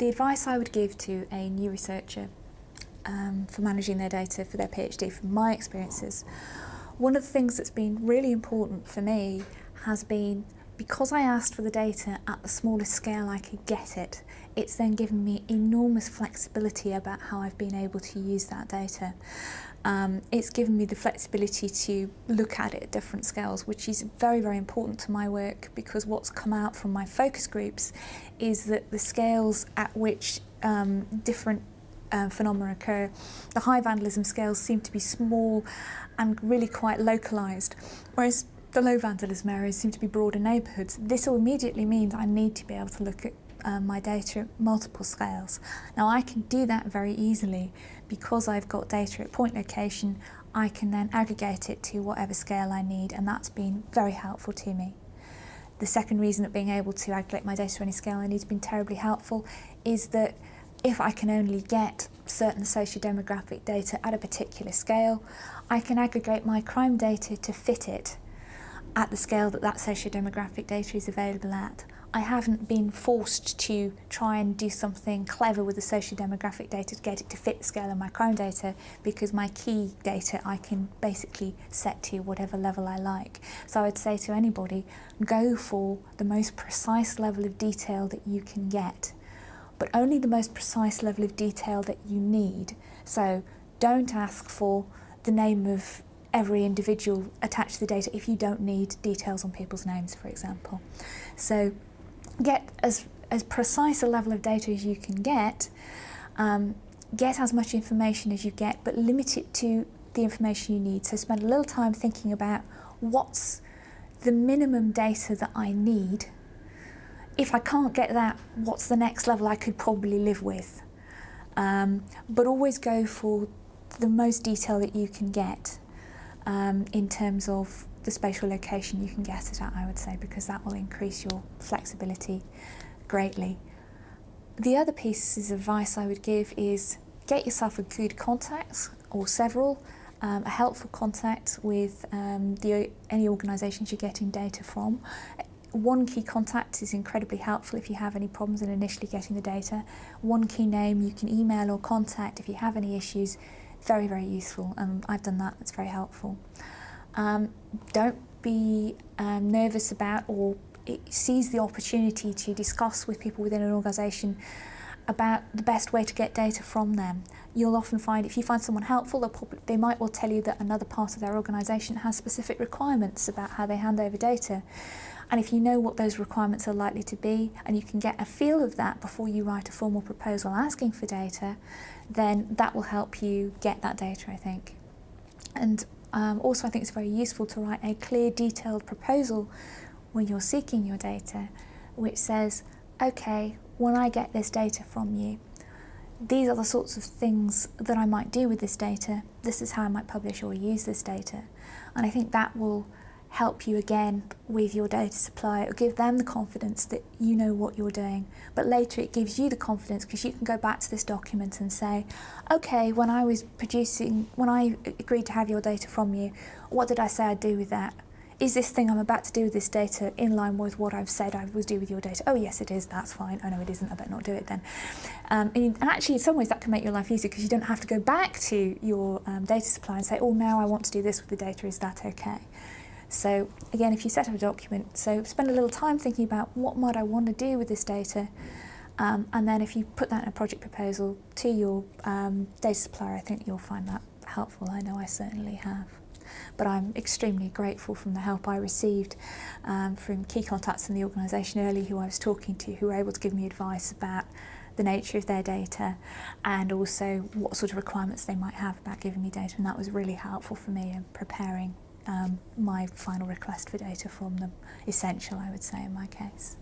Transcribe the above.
The advice I would give to a new researcher for managing their data for their PhD, from my experiences, one of the things that's been really important for me has been, because I asked for the data at the smallest scale I could get it, it's then given me enormous flexibility about how I've been able to use that data. It's given me the flexibility to look at it at different scales, which is very, very important to my work, because what's come out from my focus groups is that the scales at which different phenomena occur, the high vandalism scales seem to be small and really quite localised, whereas the low vandalism areas seem to be broader neighbourhoods. This immediately means I need to be able to look at my data at multiple scales. Now I can do that very easily because I've got data at point location. I can then aggregate it to whatever scale I need, and that's been very helpful to me. The second reason that being able to aggregate my data to any scale I need has been terribly helpful is that if I can only get certain socio-demographic data at a particular scale, I can aggregate my crime data to fit it at the scale that that socio-demographic data is available at. I haven't been forced to try and do something clever with the socio-demographic data to get it to fit the scale of my crime data, because my key data I can basically set to whatever level I like. So I'd say to anybody, go for the most precise level of detail that you can get, but only the most precise level of detail that you need. So don't ask for the name of every individual attached to the data if you don't need details on people's names, for example. So get as precise a level of data as you can get as much information as you get, but limit it to the information you need. So spend a little time thinking about what's the minimum data that I need. If I can't get that, what's the next level I could probably live with? But always go for the most detail that you can get in terms of the spatial location you can get it at, I would say, because that will increase your flexibility greatly. The other pieces of advice I would give is get yourself a good contact, or several, a helpful contact with any organisations you're getting data from. One key contact is incredibly helpful if you have any problems in initially getting the data. One key name you can email or contact if you have any issues. Very, very useful. I've done that, that's very helpful. Don't be nervous about or seize the opportunity to discuss with people within an organisation about the best way to get data from them. You'll often find, if you find someone helpful, they might well tell you that another part of their organisation has specific requirements about how they hand over data. And if you know what those requirements are likely to be, and you can get a feel of that before you write a formal proposal asking for data, then that will help you get that data, I think. And also I think it's very useful to write a clear, detailed proposal when you're seeking your data, which says, okay, when I get this data from you, these are the sorts of things that I might do with this data. This is how I might publish or use this data. And I think that will help you again with your data supply. It will give them the confidence that you know what you're doing, but later it gives you the confidence because you can go back to this document and say, okay, when I agreed to have your data from you, what did I say I'd do with that? Is this thing I'm about to do with this data in line with what I've said I would do with your data? Oh yes, it is, that's fine. Oh no, it isn't, I better not do it then. And actually in some ways that can make your life easier because you don't have to go back to your data supply and say, oh, now I want to do this with the data, is that okay? So again, if you set up a document, so spend a little time thinking about what might I want to do with this data, and then if you put that in a project proposal to your data supplier, I think you'll find that helpful. I know I certainly have. But I'm extremely grateful from the help I received from key contacts in the organisation early who I was talking to, who were able to give me advice about the nature of their data and also what sort of requirements they might have about giving me data, and that was really helpful for me in preparing my final request for data from them. Essential, I would say, in my case.